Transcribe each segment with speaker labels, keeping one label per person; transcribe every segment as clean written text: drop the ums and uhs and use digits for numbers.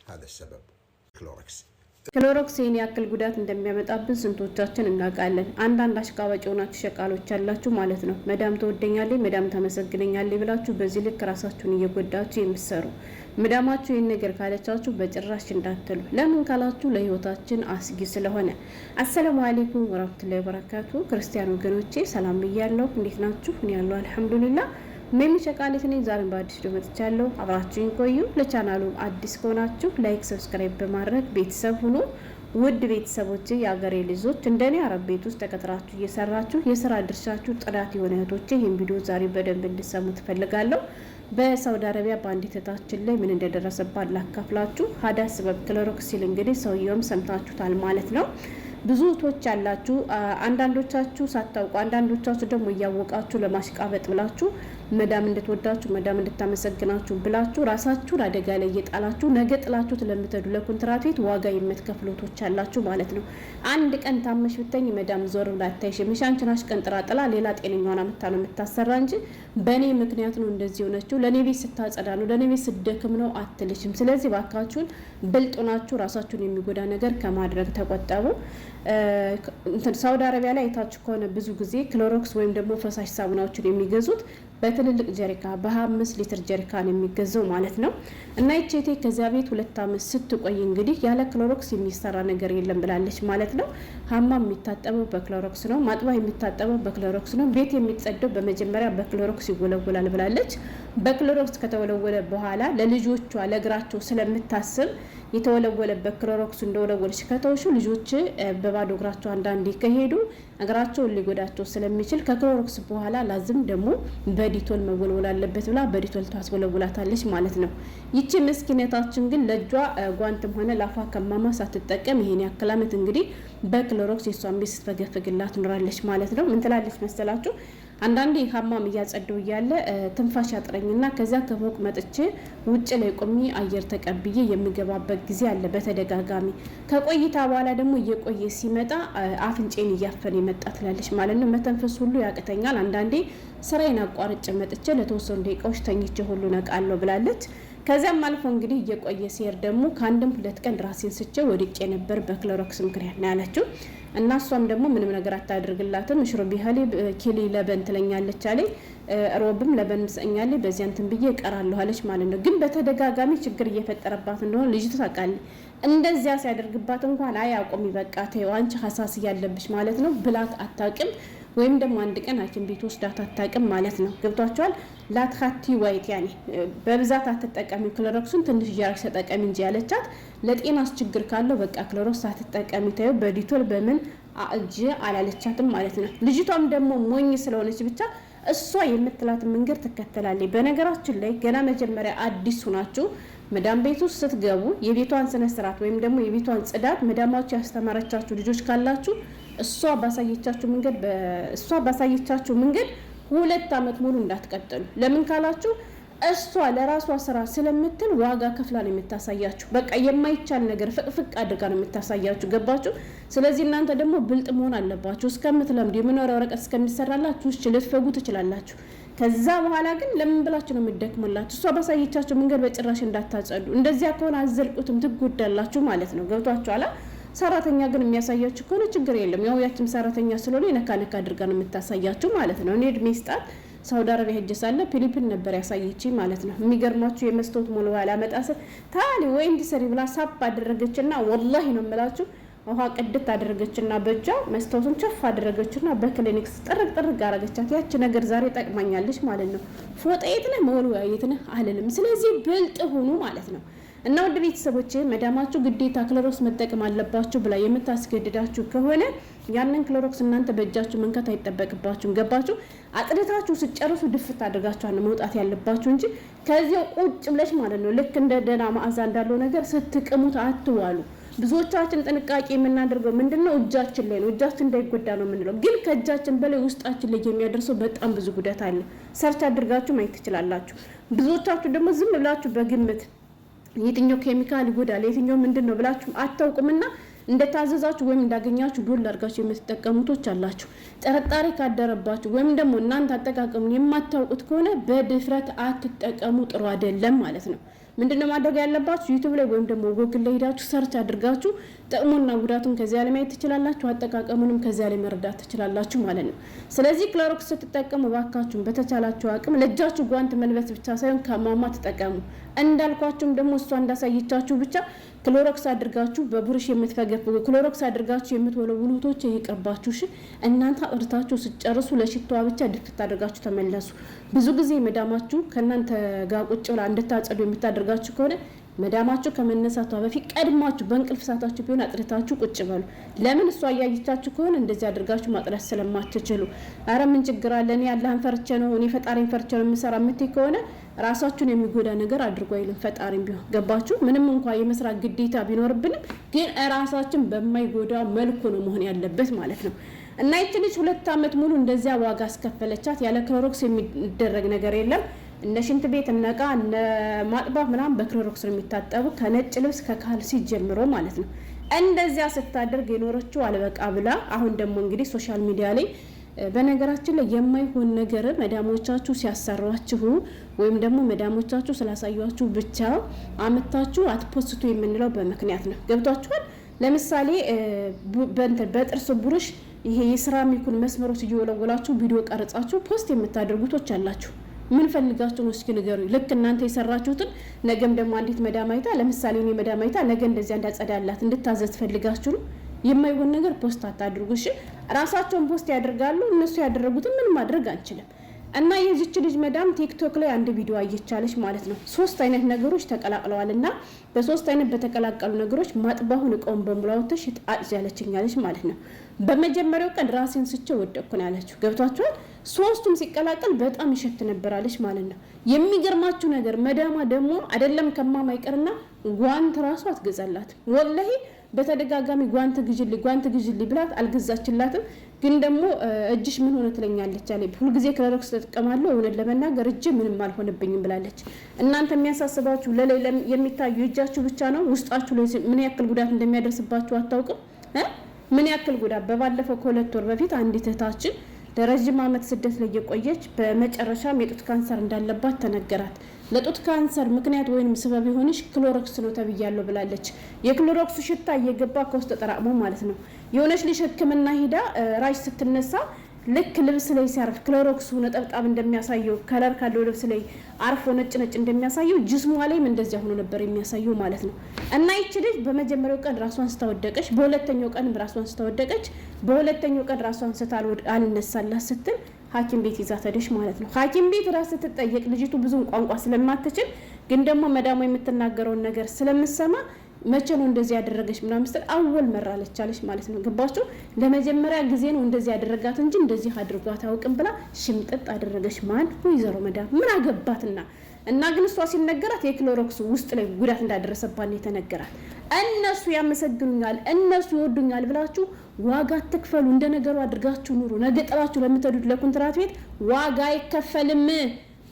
Speaker 1: هذا السبب كلوركس
Speaker 2: ክሎሮክስ ይህን ያክል ጉዳት እንደሚያመጣብን ስንቶቻችን እናውቃለን? አንዳንድ አሽቃባጭ ሆናችሁ ሸቃሎች አላችሁ ማለት ነው። መዳም ተወደኛለች፣ መዳም ተመሰግነኛለች ብላችሁ በዚህ ልክ ራሳችሁን እየጎዳችሁ የምትሰሩ መዳማችሁ ይህን ነገር ካለቻችሁ በጭራሽ እንዳትሉ። ለምን ካላችሁ ለህይወታችን አስጊ ስለሆነ። አሰላሙ አለይኩም ወራህመቱላሂ ወበረካቱ። ክርስቲያን ወገኖቼ ሰላም ብያለሁ። እንዴት ናችሁ? እኔ ያለው አልሐምዱሊላህ። ሜሚ ሸቃሊት ነኝ። ዛሬም በአዲስ ቪዲዮ መጥቻለሁ። አብራችሁን ቆዩ። ለቻናሉ አዲስ ከሆናችሁ ላይክ፣ ሰብስክራይብ በማድረግ ቤተሰብ ሁኑ። ውድ ቤተሰቦቼ፣ የአገሬ ልጆች እንደኔ አረብ ቤት ውስጥ ተከትራችሁ እየሰራችሁ የስራ ድርሻችሁ ጥራት የሆነ እህቶቼ ይህን ቪዲዮ ዛሬ በደንብ እንድሰሙ ትፈልጋለሁ። በሳውዲ አረቢያ በአንዲት እህታችን ላይ ምን እንደደረሰባት ላካፍላችሁ። ሀዳስ ሰበብ ክሎሮክስ ሲል እንግዲህ ሰውየውም ሰምታችሁታል ማለት ነው። ብዙ እህቶች ያላችሁ፣ አንዳንዶቻችሁ ሳታውቁ፣ አንዳንዶቻችሁ ደግሞ እያወቃችሁ ለማሽቃበጥ ብላችሁ መዳም እንድትወዳችሁ መዳም እንድታመሰግናችሁ ብላችሁ ራሳችሁን አደጋ ላይ እየጣላችሁ ነገ ጥላችሁት ለምትሄዱ ለኮንትራት ቤት ዋጋ የምትከፍሉ እህቶች ያላችሁ ማለት ነው። አንድ ቀን ታመሽ ብትኝ መዳም ዞር ብላ አታይሽም። አንቺን አሽቀንጥራ ጥላ ሌላ ጤነኛዋን አመታ ነው የምታሰራ እንጂ በእኔ ምክንያት ነው እንደዚህ ሆነችው፣ ለእኔ ቤት ስታጸዳ ነው፣ ለእኔ ቤት ስደክም ነው አትልሽም። ስለዚህ ባካችሁን ብልጥ ናችሁ ራሳችሁን የሚጎዳ ነገር ከማድረግ ተቆጠቡ። ሳውዲ አረቢያ ላይ አይታችሁ ከሆነ ብዙ ጊዜ ክሎሮክስ ወይም ደግሞ ፈሳሽ ሳሙናዎችን የሚገዙት በትልልቅ ጀሪካ በ5 ሊትር ጀሪካን የሚገዛው ማለት ነው። እና እቺቴ ከዚያ ቤት 2 አመት ስትቆይ እንግዲህ ያለ ክሎሮክስ የሚሰራ ነገር የለም ብላለች ማለት ነው። ሀማም የሚታጠበው በክሎሮክስ ነው፣ ማጥባ የሚታጠበው በክሎሮክስ ነው፣ ቤት የሚጸደው በመጀመሪያ በክሎሮክስ ይወለወላል ብላለች። በክሎሮክስ ከተወለወለ በኋላ ለልጆቿ ለእግራቸው ስለምታስብ የተወለወለበት ክሎሮክስ እንደወለወለች ከተውሹ ልጆች በባዶ እግራቸው አንዳንዴ ከሄዱ እግራቸውን ሊጎዳቸው ስለሚችል ከክሎሮክስ በኋላ ላዝም ደግሞ በዲቶል መወልወል አለበት ብላ በዲቶል ታስወለውላታለች ማለት ነው። ይቺ ምስኪነታችን ግን ለጇ ጓንትም ሆነ ላፋ ከማማ ሳትጠቀም ይሄን ያክል አመት እንግዲህ በክሎሮክስ የሷን ቤት ስትፈገፍግላት ኖራለች ማለት ነው። ምን ትላለች መሰላችሁ? አንዳንዴ ሀማም እያጸደው እያለ ትንፋሽ ያጥረኝና ከዚያ ከፎቅ መጥቼ ውጭ ላይ ቆሜ አየር ተቀብዬ የሚገባበት ጊዜ አለ በተደጋጋሚ። ከቆይታ በኋላ ደግሞ እየቆየ ሲመጣ አፍንጬን እያፈነ መጣ ትላለች ማለት ነው። መተንፈስ ሁሉ ያቅተኛል። አንዳንዴ ስራዬን አቋርጬ መጥቼ ለተወሰኑ ደቂቃዎች ተኝቼ ሁሉ ነቃለሁ ብላለች። ከዚያም አልፎ እንግዲህ እየቆየ ሲሄድ ደግሞ ከአንድም 2 ቀን ራሴን ስቼ ወድቄ ነበር በክሎሮክስ ምክንያት ነው ያለችው። እና እሷም ደግሞ ምንም ነገር አታደርግላትም። ሽሩቢ ሀሊ ኪሊ ለበን ትለኛለች አለ ሮብም ለበን ምሰኛለች በዚያን ትንብዬ እቀራለሁ አለች ማለት ነው። ግን በተደጋጋሚ ችግር እየፈጠረባት እንደሆነ ልጅቱ ታውቃለች። እንደዚያ ሲያደርግባት እንኳን አያቆም ይበቃ ተይው አንቺ ሐሳስ ያለብሽ ማለት ነው ብላት አታውቅም። ወይም ደግሞ አንድ ቀን ሐኪም ቤት ወስዳት አታውቅም ማለት ነው። ገብቷቸዋል። ላትካቲ ዋይት ያኔ በብዛት አትጠቀሚ ክሎሮክሱን ትንሽ እያረግሽ ተጠቀሚ እንጂ ያለቻት ለጤናስ ችግር ካለው በቃ ክሎሮክስ አትጠቀሚ ተይው በዲቶል በምን አጅ አላለቻትም ማለት ነው። ልጅቷም ደግሞ ሞኝ ስለሆነች ብቻ እሷ የምትላት መንገድ ትከተላለች። በነገራችን ላይ ገና መጀመሪያ አዲስ ሆናችሁ መዳም ቤት ውስጥ ስትገቡ የቤቷን ስነ ስርዓት ወይም ደግሞ የቤቷን ጽዳት መዳማችሁ ያስተማረቻችሁ ልጆች ካላችሁ እሷ ባሳየቻችሁ መንገድ 2 አመት ሙሉ እንዳትቀጥሉ። ለምን ካላችሁ እሷ ለራሷ ስራ ስለምትል ዋጋ ከፍላ ነው የምታሳያችሁ። በቃ የማይቻል ነገር ፍቅፍቅ አድርጋ ነው የምታሳያችሁ። ገባችሁ? ስለዚህ እናንተ ደግሞ ብልጥ መሆን አለባችሁ። እስከምትለምዱ የመኖሪያ ወረቀት እስከሚሰራላችሁ ልትፈጉ ትችላላችሁ። ከዛ በኋላ ግን ለምን ብላችሁ ነው የምትደክሙላችሁ? እሷ ባሳየቻችሁ መንገድ በጭራሽ እንዳታጸዱ። እንደዚያ ከሆነ አዘልቁትም ትጎዳላችሁ ማለት ነው። ገብቷችኋል? ሰራተኛ ግን የሚያሳያችሁ ከሆነ ችግር የለም። ያው ያችም ሰራተኛ ስለሆነ ነካ አድርጋ ነው የምታሳያችሁ ማለት ነው። እኔ እድሜ ስጣት ሳውዲ አረቢያ ሄጄ ሳለ ፊሊፒን ነበር ያሳየችኝ ማለት ነው። የሚገርማችሁ የመስታወት ሞልዋላ መጣሰ ታሊ ወይ እንዲሰሪ ብላ ሳብ አደረገችና ወላሂ ነው የምላችሁ ውሃ ቅድት አደረገችና በእጇ መስታወቱን ቸፍ አደረገችና በክሊኒክስ ጥርግ አረገቻት። ያቺ ነገር ዛሬ ጠቅማኛለች ማለት ነው። ፎጣ የት ነህ መወልወያ የት ነህ አልልም። ስለዚህ ብልጥ ሁኑ ማለት ነው። እና ወደ ቤተሰቦቼ መዳማችሁ ግዴታ ክሎሮክስ መጠቀም አለባችሁ ብላ የምታስገድዳችሁ ከሆነ ያንን ክሎሮክስ እናንተ በእጃችሁ መንካት አይጠበቅባችሁም። ገባችሁ? አጥርታችሁ ስጨርሱ ድፍት አድርጋችሁ መውጣት ያለባችሁ እንጂ ከዚያው ቁጭ ብለሽ ማለት ነው ልክ እንደ ደና ማዕዛ እንዳለው ነገር ስትቅሙት አትዋሉ። ብዙዎቻችን ጥንቃቄ የምናደርገው ምንድነው እጃችን ላይ ነው። እጃችን እንዳይጎዳ ነው የምንለው፣ ግን ከእጃችን በላይ ውስጣችን ላይ የሚያደርሰው በጣም ብዙ ጉዳት አለ። ሰርች አድርጋችሁ ማየት ትችላላችሁ። ብዙዎቻችሁ ደግሞ ዝም ብላችሁ በግምት የትኛው ኬሚካል ይጎዳል የትኛው ምንድነው ብላችሁ አታውቁምና እንደታዘዛችሁ ወይም እንዳገኛችሁ ዶል አድርጋችሁ የምትጠቀሙቶች አላችሁ። ጥርጣሬ ካደረባችሁ ወይም ደግሞ እናንተ አጠቃቀሙን የማታውቁት ከሆነ በድፍረት አትጠቀሙ፣ ጥሩ አይደለም ማለት ነው። ምንድነው ማድረግ ያለባችሁ? ዩቲዩብ ላይ ወይም ደግሞ ጎግል ላይ ሄዳችሁ ሰርች አድርጋችሁ ጥቅሙና ጉዳቱን ከዚያ ላይ ማየት ትችላላችሁ። አጠቃቀሙንም ከዚያ ላይ መረዳት ትችላላችሁ ማለት ነው። ስለዚህ ክሎሮክስ ስትጠቀሙ ባካችሁን በተቻላችሁ አቅም ለእጃችሁ ጓንት መልበስ ብቻ ሳይሆን ከማማ ተጠቀሙ። እንዳልኳችሁም ደግሞ እሷ እንዳሳየቻችሁ ብቻ ክሎሮክስ አድርጋችሁ በቡርሽ የምትፈገፍጉ ክሎሮክስ አድርጋችሁ የምትወለውሉ እህቶች ይቅርባችሁ። እሺ እናንተ አጥርታችሁ ስጨርሱ ለሽታዋ ብቻ ድፍት አድርጋችሁ ተመለሱ። ብዙ ጊዜ መዳማችሁ ከእናንተ ጋር ቁጭ ብላ እንድታጸዱ የምታደርጋችሁ ከሆነ መዳማችሁ ከመነሳቷ በፊት ቀድማችሁ በእንቅልፍ ሰዓታችሁ ቢሆን አጥርታችሁ ቁጭ በሉ። ለምን እሷ እያየቻችሁ ከሆነ እንደዚህ አድርጋችሁ ማጥራት ስለማትችሉ አረ ምን ችግር አለ እኔ አላህን ፈርቼ ነው እኔ ፈጣሪን ፈርቼ ነው የምሰራ የምትይ ከሆነ ራሳችሁን የሚጎዳ ነገር አድርጎ አይልም ፈጣሪም ቢሆን ገባችሁ። ምንም እንኳን የመስራት ግዴታ ቢኖርብንም ግን ራሳችን በማይጎዳ መልኩ ነው መሆን ያለበት ማለት ነው። እና ይቺ ልጅ 2 አመት ሙሉ እንደዚያ ዋጋ አስከፈለቻት። ያለ ክሎሮክስ የሚደረግ ነገር የለም። እነ ሽንት ቤት እነ ዕቃ እነ ማጥባት ምናምን በክሎሮክስ ነው የሚታጠቡ ከነጭ ልብስ ከካልሲ ጀምሮ ማለት ነው። እንደዚያ ስታደርግ የኖረችው አልበቃ ብላ አሁን ደግሞ እንግዲህ ሶሻል ሚዲያ ላይ በነገራችን ላይ የማይሆን ነገር መዳሞቻችሁ ሲያሰሯችሁ ወይም ደግሞ መዳሞቻችሁ ስላሳያችሁ ብቻ አመታችሁ አትፖስቱ የምንለው በምክንያት ነው። ገብቷችኋል? ለምሳሌ በጥርስ ብሩሽ ይሄ የሴራሚኩን መስመሮች እየወለወላችሁ ቪዲዮ ቀርጻችሁ ፖስት የምታደርጉቶች አላችሁ። ምን ፈልጋችሁ ነው እስኪ ንገሩኝ። ልክ እናንተ የሰራችሁትን ነገም ደግሞ አንዲት መዳማይታ ለምሳሌ እኔ መዳማይታ ነገ እንደዚያ እንዳጸዳላት እንድታዘዝ ፈልጋችሁ ነው። የማይሆን ነገር ፖስት አታድርጉ እሺ። ራሳቸውን ፖስት ያደርጋሉ። እነሱ ያደረጉትን ምን ማድረግ አንችልም። እና የዚች ልጅ መዳም ቲክቶክ ላይ አንድ ቪዲዮ አየቻለች ማለት ነው። 3 አይነት ነገሮች ተቀላቅለዋልና በ3 አይነት በተቀላቀሉ ነገሮች ማጥባሁን እቃውን በሙሉ አውጥተሽ ጣጭ ያለችኛለች ማለት ነው። በመጀመሪያው ቀን ራሴን ስቼ ወደቅኩ ነው ያለችው። ገብቷችኋል? 3ቱም ሲቀላቀል በጣም ይሸት ነበራለች ማለት ነው። የሚገርማችሁ ነገር መዳማ ደግሞ አይደለም ከማማ ይቀርና ጓንት ራሱ አትገዛላት ወላሂ በተደጋጋሚ ጓንት ግዥልኝ ብላት አልገዛችላትም። ግን ደግሞ እጅሽ ምን ሆነ ትለኛለች አለ ሁሉ ጊዜ ክሎሮክስ ተጠቀማለሁ እውነት ለመናገር እጅ ምንም አልሆነብኝም ብላለች። እናንተ የሚያሳስባችሁ ለሌላ የሚታዩ እጃችሁ ብቻ ነው። ውስጣችሁ ላይ ምን ያክል ጉዳት እንደሚያደርስባችሁ አታውቅም። ምን ያክል ጉዳት በባለፈው ከ2 ወር በፊት አንዲት እህታችን ለረጅም አመት ስደት ላይ የቆየች በመጨረሻም የጡት ካንሰር እንዳለባት ተነገራት። ለጡት ካንሰር ምክንያት ወይንም ሰበብ የሆነሽ ክሎሮክስ ነው ተብያለሁ ብላለች። የክሎሮክሱ ሽታ እየገባ ከውስጥ ተጠራቅሞ ማለት ነው። የሆነች ልጅ ሕክምና ሄዳ ራሽ ስትነሳ ልክ ልብስ ላይ ሲያርፍ ክሎሮክሱ ነጠብጣብ እንደሚያሳየው ከለር ካለው ልብስ ላይ አርፎ ነጭ እንደሚያሳየው ጅስሟ ላይም እንደዚያ ሆኖ ነበር የሚያሳየው ማለት ነው። እና ይቺ ልጅ በመጀመሪያው ቀን ራሷን ስታወደቀች፣ በሁለተኛው ቀን ራሷን ስታወደቀች፣ በሁለተኛው ቀን ራሷን አልነሳላት ስትል ሐኪም ቤት ይዛ ተደሽ ማለት ነው። ሐኪም ቤት ራስ ስትጠየቅ ልጅቱ ብዙም ቋንቋ ስለማትችል ግን ደግሞ መዳሟ የምትናገረውን ነገር ስለምሰማ መቼ ነው እንደዚህ ያደረገች ምናምን ስትል አወል መራለች አለች ማለት ነው። ገባችሁ? ለመጀመሪያ ጊዜ ነው እንደዚህ ያደረጋት እንጂ እንደዚህ አድርጓት አውቅም ብላ ሽምጥጥ አደረገች። ማን ወይዘሮ መዳም ምን አገባትና እና ግን እሷ ሲነገራት የክሎሮክስ ውስጥ ላይ ጉዳት እንዳደረሰባት ነው የተነገራት። እነሱ ያመሰግኑኛል እነሱ ይወዱኛል ብላችሁ ዋጋ ትክፈሉ። እንደ ነገሩ አድርጋችሁ ኑሩ። ነገ ጥላችሁ ለምትሄዱት ለኮንትራት ቤት ዋጋ አይከፈልም።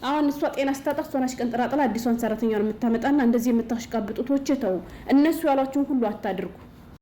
Speaker 2: አሁን እሷ ጤና ስታጣ ሶናሽ ቀንጥራጥላ አዲሷን ሰራተኛ ነው የምታመጣና እንደዚህ የምታሽቃብጡት ወጭ ተው። እነሱ ያሏችሁን ሁሉ አታድርጉ።